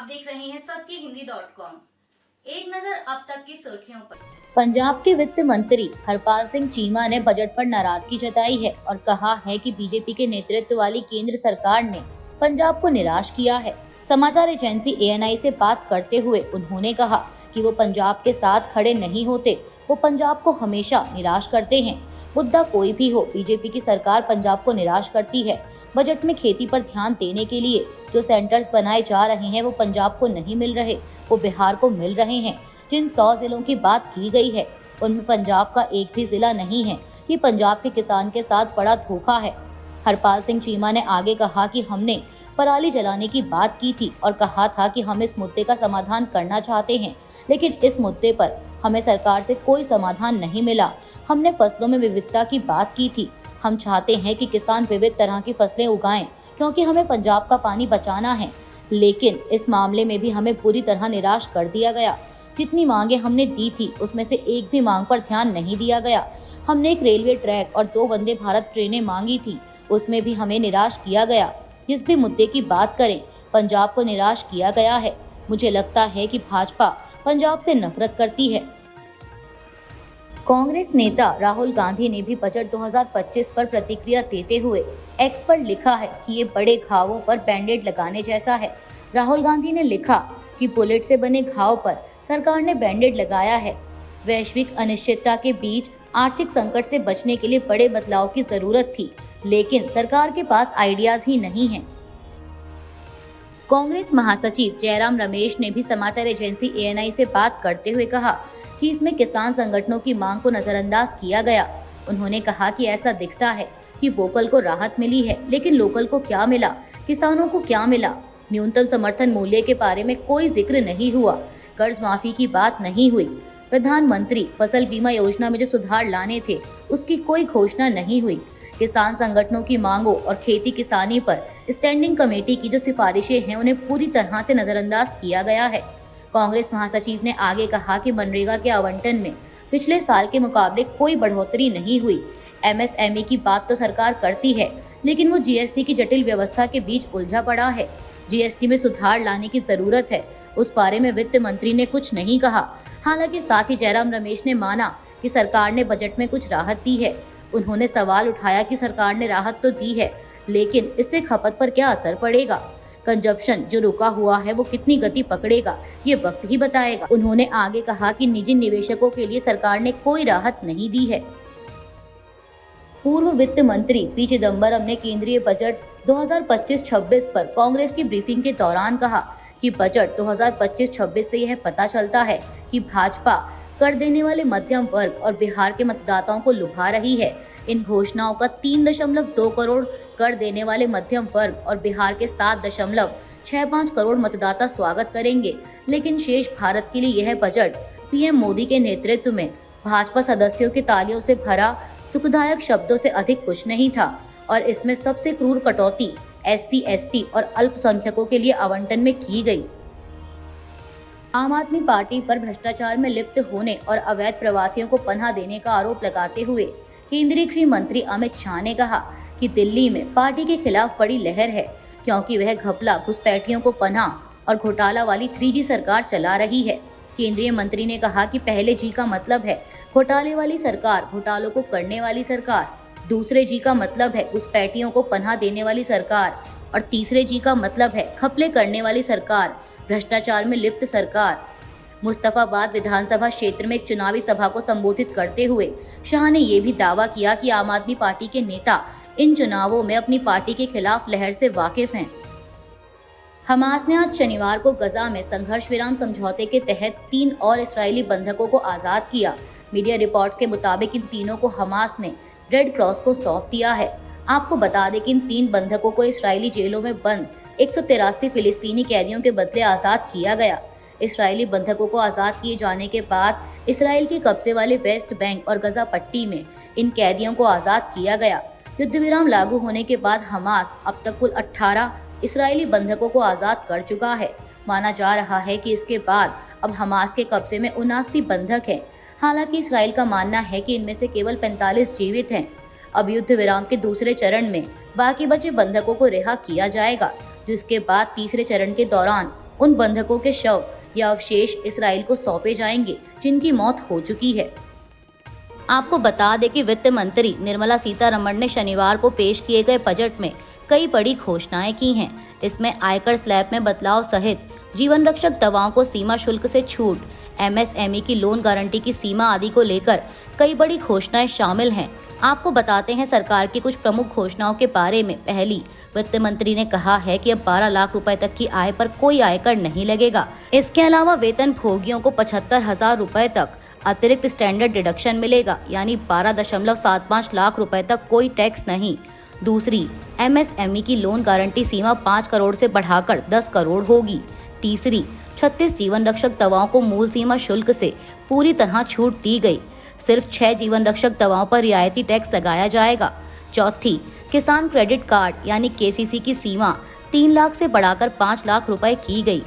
देख रहे हैं सत्यहिंदी.com। एक नजर अब तक की सुर्खियों पर। पंजाब के वित्त मंत्री हरपाल सिंह चीमा ने बजट पर नाराजगी जताई है और कहा है कि बीजेपी के नेतृत्व वाली केंद्र सरकार ने पंजाब को निराश किया है। समाचार एजेंसी ANI से बात करते हुए उन्होंने कहा कि वो पंजाब के साथ खड़े नहीं होते, वो पंजाब को हमेशा निराश करते हैं। मुद्दा कोई भी हो, बीजेपी की सरकार पंजाब को निराश करती है। बजट में खेती पर ध्यान देने के लिए जो सेंटर्स बनाए जा रहे हैं वो पंजाब को नहीं मिल रहे, वो बिहार को मिल रहे हैं। जिन 100 जिलों की बात की गई है उनमें पंजाब का एक भी जिला नहीं है। ये पंजाब के किसान के साथ बड़ा धोखा है। हरपाल सिंह चीमा ने आगे कहा कि हमने पराली जलाने की बात की थी और कहा था कि हम इस मुद्दे का समाधान करना चाहते हैं, लेकिन इस मुद्दे पर हमें सरकार से कोई समाधान नहीं मिला। हमने फसलों में विविधता की बात की थी। हम चाहते हैं कि किसान विविध तरह की फसलें उगाएं क्योंकि हमें पंजाब का पानी बचाना है, लेकिन इस मामले में भी हमें पूरी तरह निराश कर दिया गया। जितनी मांगे हमने दी थी उसमें से एक भी मांग पर ध्यान नहीं दिया गया। हमने एक रेलवे ट्रैक और 2 वंदे भारत ट्रेनें मांगी थी, उसमें भी हमें निराश किया गया। जिस भी मुद्दे की बात करें, पंजाब को निराश किया गया है। मुझे लगता है कि भाजपा पंजाब से नफरत करती है। कांग्रेस नेता राहुल गांधी ने भी बजट 2025 पर प्रतिक्रिया देते हुए एक्स पर लिखा है कि ये बड़े घावों पर बैंडेड लगाने जैसा है। राहुल गांधी ने लिखा कि बुलेट से बने घाव पर सरकार ने बैंडेड लगाया है। वैश्विक अनिश्चितता के बीच आर्थिक संकट से बचने के लिए बड़े बदलाव की जरूरत थी, लेकिन सरकार के पास आइडियाज ही नहीं हैं। कांग्रेस महासचिव जयराम रमेश ने भी समाचार एजेंसी ANI से बात करते हुए कहा कि इसमें किसान संगठनों की मांग को नजरअंदाज किया गया। उन्होंने कहा कि ऐसा दिखता है कि वोकल को राहत मिली है, लेकिन लोकल को क्या मिला, किसानों को क्या मिला। न्यूनतम समर्थन मूल्य के बारे में कोई जिक्र नहीं हुआ, कर्ज माफी की बात नहीं हुई, प्रधानमंत्री फसल बीमा योजना में जो सुधार लाने थे उसकी कोई घोषणा नहीं हुई। किसान संगठनों की मांगों और खेती किसानी पर स्टैंडिंग कमेटी की जो सिफारिशें हैं उन्हें पूरी तरह से नजरअंदाज किया गया है। कांग्रेस महासचिव ने आगे कहा कि मनरेगा के आवंटन में पिछले साल के मुकाबले कोई बढ़ोतरी नहीं हुई। MSME की बात तो सरकार करती है, लेकिन वो GST की जटिल व्यवस्था के बीच उलझा पड़ा है। GST में सुधार लाने की जरूरत है, उस बारे में वित्त मंत्री ने कुछ नहीं कहा। हालांकि साथ ही जयराम रमेश ने माना कि सरकार ने बजट में कुछ राहत दी है। उन्होंने सवाल उठाया कि सरकार ने राहत तो दी है, लेकिन इससे खपत पर क्या असर पड़ेगा। कंजप्शन जो रुका हुआ है वो कितनी गति पकड़ेगा, ये वक्त ही बताएगा। उन्होंने आगे कहा कि निजी निवेशकों के लिए सरकार ने कोई राहत नहीं दी है। पूर्व वित्त मंत्री P चिदंबरम ने केंद्रीय बजट 2025-26 पर कांग्रेस की ब्रीफिंग के दौरान कहा कि बजट 2025-26 से यह पता चलता है कि भाजपा कर देने वाले मध्यम वर्ग और बिहार के मतदाताओं को लुभा रही है। इन घोषणाओं का 3.2 करोड़ कर देने वाले मध्यम वर्ग और बिहार के 7.65 करोड़ मतदाता स्वागत करेंगे, लेकिन शेष भारत के लिए यह बजट PM मोदी के नेतृत्व में भाजपा सदस्यों की तालियों से भरा सुखदायक शब्दों से अधिक कुछ नहीं था और इसमें सबसे क्रूर कटौती SC, ST और अल्पसंख्यकों के लिए आवंटन में की गई। आम आदमी पार्टी पर भ्रष्टाचार में लिप्त होने और अवैध प्रवासियों को पनाह देने का आरोप लगाते हुए केंद्रीय गृह मंत्री अमित शाह ने कहा कि दिल्ली में पार्टी के खिलाफ बड़ी लहर है, क्योंकि वह घपला घुसपैठियों को पनाह और घोटाला वाली 3G सरकार चला रही है। केंद्रीय मंत्री ने कहा कि पहले G का मतलब है घोटाले वाली सरकार, घोटालों को करने वाली सरकार। दूसरे G का मतलब है घुसपैठियों को पनाह देने वाली सरकार और तीसरे G का मतलब है घपले करने वाली सरकार, भ्रष्टाचार में लिप्त सरकार। मुस्तफाबाद विधानसभा क्षेत्र में एक चुनावी सभा को संबोधित करते हुए शाह ने यह भी दावा किया कि आम आदमी पार्टी के नेता इन चुनावों में अपनी पार्टी के खिलाफ लहर से वाकिफ हैं। हमास ने आज शनिवार को गजा में संघर्ष विराम समझौते के तहत 3 और इस्राएली बंधकों को आजाद किया। मीडिया रिपोर्ट्स के मुताबिक इन तीनों को हमास ने रेड क्रॉस को सौंप दिया है। आपको बता दें कि इन 3 बंधकों को इस्राएली जेलों में बंद 183 फिलिस्तीनी कैदियों के बदले आजाद किया गया। इस्राएली बंधकों को आजाद किए जाने के बाद इसराइल के कब्जे वाले वेस्ट बैंक और गजा पट्टी में इन कैदियों को आजाद किया गया। युद्ध विराम लागू होने के बाद हमास अब तक कुल 18 इस्राएली बंधकों को आजाद कर चुका है। माना जा रहा है कि इसके बाद अब हमास के कब्जे में 79 बंधक हैं। हालांकि इसराइल का मानना है कि इनमें से केवल 45 जीवित हैं। अब युद्ध विराम के दूसरे चरण में बाकी बचे बंधकों को रिहा किया जाएगा, जिसके बाद तीसरे चरण के दौरान उन बंधकों के शव या अवशेष इसराइल को सौंपे जाएंगे जिनकी मौत हो चुकी है। आपको बता दें कि वित्त मंत्री निर्मला सीतारमण ने शनिवार को पेश किए गए बजट में कई बड़ी घोषणाएं की हैं। इसमें आयकर स्लैब में बदलाव सहित जीवन रक्षक दवाओं को सीमा शुल्क से छूट, MSME की लोन गारंटी की सीमा आदि को लेकर कई बड़ी घोषणाएं शामिल हैं। आपको बताते हैं सरकार की कुछ प्रमुख घोषणाओं के बारे में। पहली, वित्त मंत्री ने कहा है कि अब 12 लाख रुपए तक की आय पर कोई आयकर नहीं लगेगा। इसके अलावा वेतन भोगियों को 75,000 रुपए तक अतिरिक्त स्टैंडर्ड डिडक्शन मिलेगा, यानी 12.75 लाख रुपए तक कोई टैक्स नहीं। दूसरी, MSME की लोन गारंटी सीमा 5 करोड़ से बढ़ाकर 10 करोड़ होगी। तीसरी, 36 जीवन रक्षक दवाओं को मूल सीमा शुल्क से पूरी तरह छूट दी गई। सिर्फ 6 जीवन रक्षक दवाओं पर रियायती टैक्स लगाया जाएगा। चौथी, किसान क्रेडिट कार्ड यानी KCC की सीमा 3 लाख से बढ़ाकर 5 लाख रुपए की गई।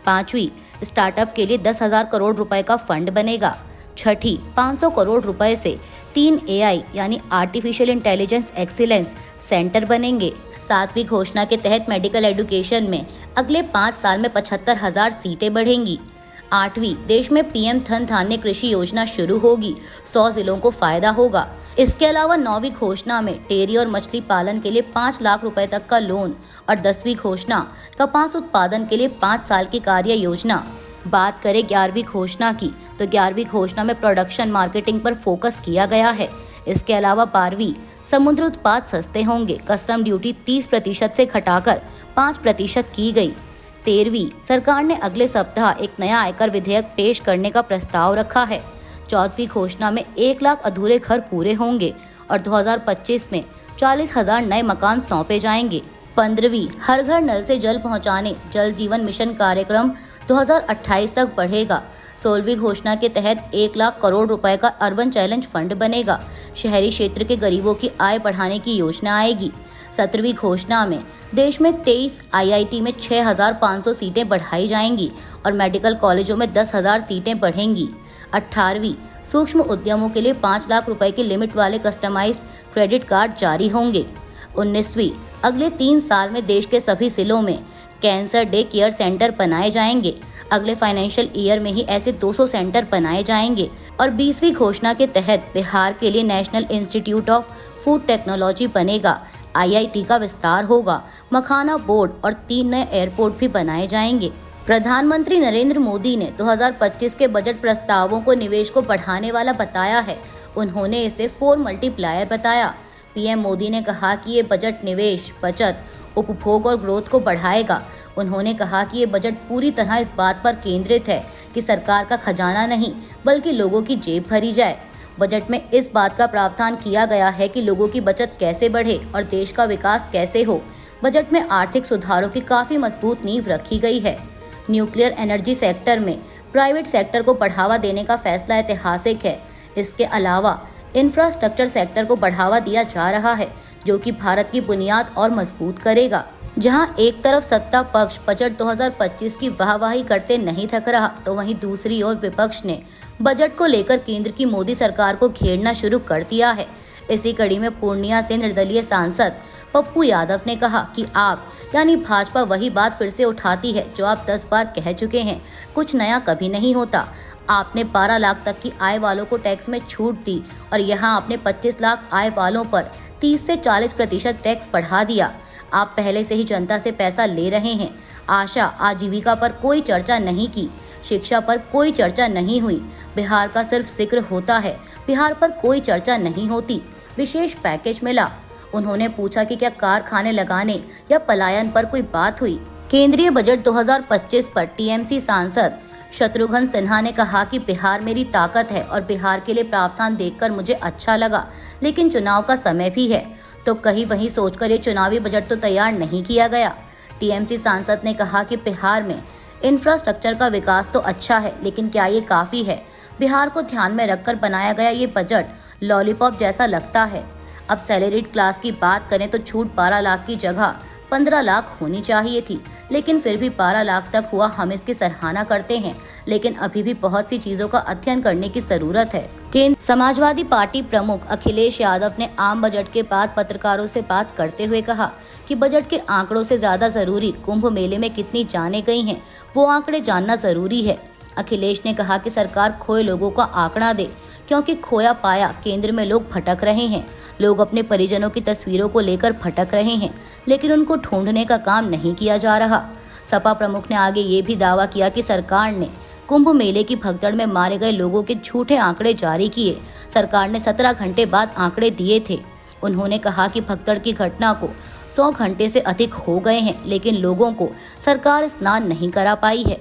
पांचवी, स्टार्टअप के लिए 10,000 करोड़ रुपए का फंड बनेगा। छठी, 500 करोड़ रुपए से 3 AI यानी आर्टिफिशियल इंटेलिजेंस एक्सीलेंस सेंटर बनेंगे। सातवीं घोषणा के तहत मेडिकल एजुकेशन में अगले 5 साल में 75,000 सीटें बढ़ेंगी। आठवीं, देश में PM धन धान्य कृषि योजना शुरू होगी, 100 जिलों को फायदा होगा। इसके अलावा 9वीं घोषणा में डेयरी और मछली पालन के लिए 5 लाख रुपए तक का लोन और 10वीं घोषणा कपास उत्पादन के लिए 5 साल की कार्य योजना। बात करें 11वीं घोषणा की, तो 11वीं घोषणा में प्रोडक्शन मार्केटिंग पर फोकस किया गया है। इसके अलावा 12वीं, समुद्र उत्पाद सस्ते होंगे, कस्टम ड्यूटी 30% से घटाकर 5% की गई। 13वीं, सरकार ने अगले सप्ताह एक नया आयकर विधेयक पेश करने का प्रस्ताव रखा है। 14वीं घोषणा में 1 लाख अधूरे घर पूरे होंगे और 2025 में 40,000 नए मकान सौंपे जाएंगे। 15वीं, हर घर नल से जल पहुंचाने जल जीवन मिशन कार्यक्रम 2028 तक बढ़ेगा। 16वीं घोषणा के तहत 1 लाख करोड़ रुपए का अर्बन चैलेंज फंड बनेगा। शहरी क्षेत्र के गरीबों की आय बढ़ाने की योजना आएगी। 17वीं घोषणा में देश में 23 IIT में 6,500 सीटें बढ़ाई जाएंगी और मेडिकल कॉलेजों में 10,000 सीटें बढ़ेंगी। 18वीं, सूक्ष्म उद्यमों के लिए 5 लाख रुपए की लिमिट वाले कस्टमाइज्ड क्रेडिट कार्ड जारी होंगे। 19वीं, अगले 3 साल में देश के सभी जिलों में कैंसर डे केयर सेंटर बनाए जाएंगे। अगले फाइनेंशियल ईयर में ही ऐसे 200 सेंटर बनाए जाएंगे। और 20वीं घोषणा के तहत बिहार के लिए national institute of food technology बनेगा। IIT का विस्तार होगा। मखाना बोर्ड और 3 नए एयरपोर्ट भी बनाए जाएंगे। प्रधानमंत्री नरेंद्र मोदी ने 2025 के बजट प्रस्तावों को निवेश को बढ़ाने वाला बताया है। उन्होंने इसे 4 मल्टीप्लायर बताया। PM मोदी ने कहा कि ये बजट निवेश, बचत, उपभोग और ग्रोथ को बढ़ाएगा। उन्होंने कहा कि ये बजट पूरी तरह इस बात पर केंद्रित है कि सरकार का खजाना नहीं बल्कि लोगों की जेब भरी जाए। बजट में इस बात का प्रावधान किया गया है कि लोगों की बचत कैसे बढ़े और देश का विकास कैसे हो। बजट में आर्थिक सुधारों की काफी मजबूत नींव रखी गई है। न्यूक्लियर एनर्जी सेक्टर में प्राइवेट सेक्टर को बढ़ावा देने का फैसला ऐतिहासिक है। इसके अलावा इंफ्रास्ट्रक्चर सेक्टर को बढ़ावा दिया जा रहा है, जो कि भारत की बुनियाद और मजबूत करेगा। जहां एक तरफ सत्ता पक्ष बजट 2025 की वाहवाही करते नहीं थक रहा, तो वहीं दूसरी ओर विपक्ष ने बजट को लेकर केंद्र की मोदी सरकार को घेरना शुरू कर दिया है। इसी कड़ी में पूर्णिया से निर्दलीय सांसद पप्पू यादव ने कहा कि आप यानी भाजपा वही बात फिर से उठाती है जो आप 10 बार कह चुके हैं, कुछ नया कभी नहीं होता। आपने 12 लाख तक की आय वालों को टैक्स में छूट दी और यहाँ आपने 25 लाख आय वालों पर 30 से 40% टैक्स बढ़ा दिया। आप पहले से ही जनता से पैसा ले रहे हैं। आशा आजीविका पर कोई चर्चा नहीं की, शिक्षा पर कोई चर्चा नहीं हुई, बिहार का सिर्फ जिक्र होता है, बिहार पर कोई चर्चा नहीं होती। विशेष पैकेज मिला। उन्होंने पूछा कि क्या कारखाने लगाने या पलायन पर कोई बात हुई। केंद्रीय बजट 2025 पर TMC सांसद शत्रुघ्न सिन्हा ने कहा कि बिहार मेरी ताकत है और बिहार के लिए प्रावधान देखकर मुझे अच्छा लगा, लेकिन चुनाव का समय भी है, तो कहीं वहीं सोचकर ये चुनावी बजट तो तैयार नहीं किया गया। TMC सांसद ने कहा कि बिहार में इंफ्रास्ट्रक्चर का विकास तो अच्छा है, लेकिन क्या ये काफ़ी है? बिहार को ध्यान में रखकर बनाया गया ये बजट लॉलीपॉप जैसा लगता है। अब सैलरीड क्लास की बात करें तो छूट 12 लाख की जगह 15 लाख होनी चाहिए थी, लेकिन फिर भी 12 लाख तक हुआ, हम इसकी सराहना करते हैं, लेकिन अभी भी बहुत सी चीजों का अध्ययन करने की जरूरत है। केंद्र समाजवादी पार्टी प्रमुख अखिलेश यादव ने आम बजट के बाद पत्रकारों से बात करते हुए कहा कि बजट के आंकड़ों से ज्यादा जरूरी कुंभ मेले में कितनी जानें गई हैं, वो आंकड़े जानना जरूरी है। अखिलेश ने कहा कि सरकार खोए लोगों का आंकड़ा दे, क्योंकि खोया पाया केंद्र में लोग भटक रहे हैं। लोग अपने परिजनों की तस्वीरों को लेकर भटक रहे हैं, लेकिन उनको ढूंढने का काम नहीं किया जा रहा। सपा प्रमुख ने आगे ये भी दावा किया कि सरकार ने कुंभ मेले की भगदड़ में मारे गए लोगों के झूठे आंकड़े जारी किए। सरकार ने 17 घंटे बाद आंकड़े दिए थे। उन्होंने कहा कि भगदड़ की घटना को 100 घंटे से अधिक हो गए हैं, लेकिन लोगों को सरकार स्नान नहीं करा पाई है।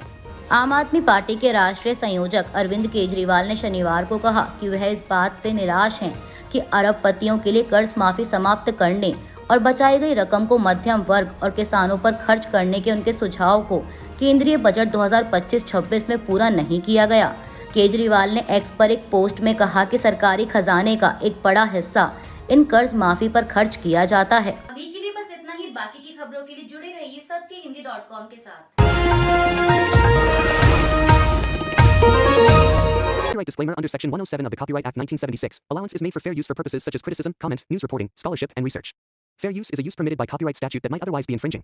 आम आदमी पार्टी के राष्ट्रीय संयोजक अरविंद केजरीवाल ने शनिवार को कहा कि वह इस बात से निराश हैं कि अरबपतियों के लिए कर्ज माफी समाप्त करने और बचाई गई रकम को मध्यम वर्ग और किसानों पर खर्च करने के उनके सुझाव को केंद्रीय बजट 2025-26 में पूरा नहीं किया गया। केजरीवाल ने एक्स पर एक पोस्ट में कहा कि सरकारी खजाने का एक बड़ा हिस्सा इन कर्ज माफी पर खर्च किया जाता है। अभी के लिए बस इतना ही। बाकी की खबरों के लिए जुड़े रहिए सत्यहिंदी.com के साथ। Copyright disclaimer under Section 107 of the Copyright Act 1976. Allowance is made for fair use for purposes such as criticism, comment, news reporting, scholarship, and research. Fair use is a use permitted by copyright statute that might otherwise be infringing.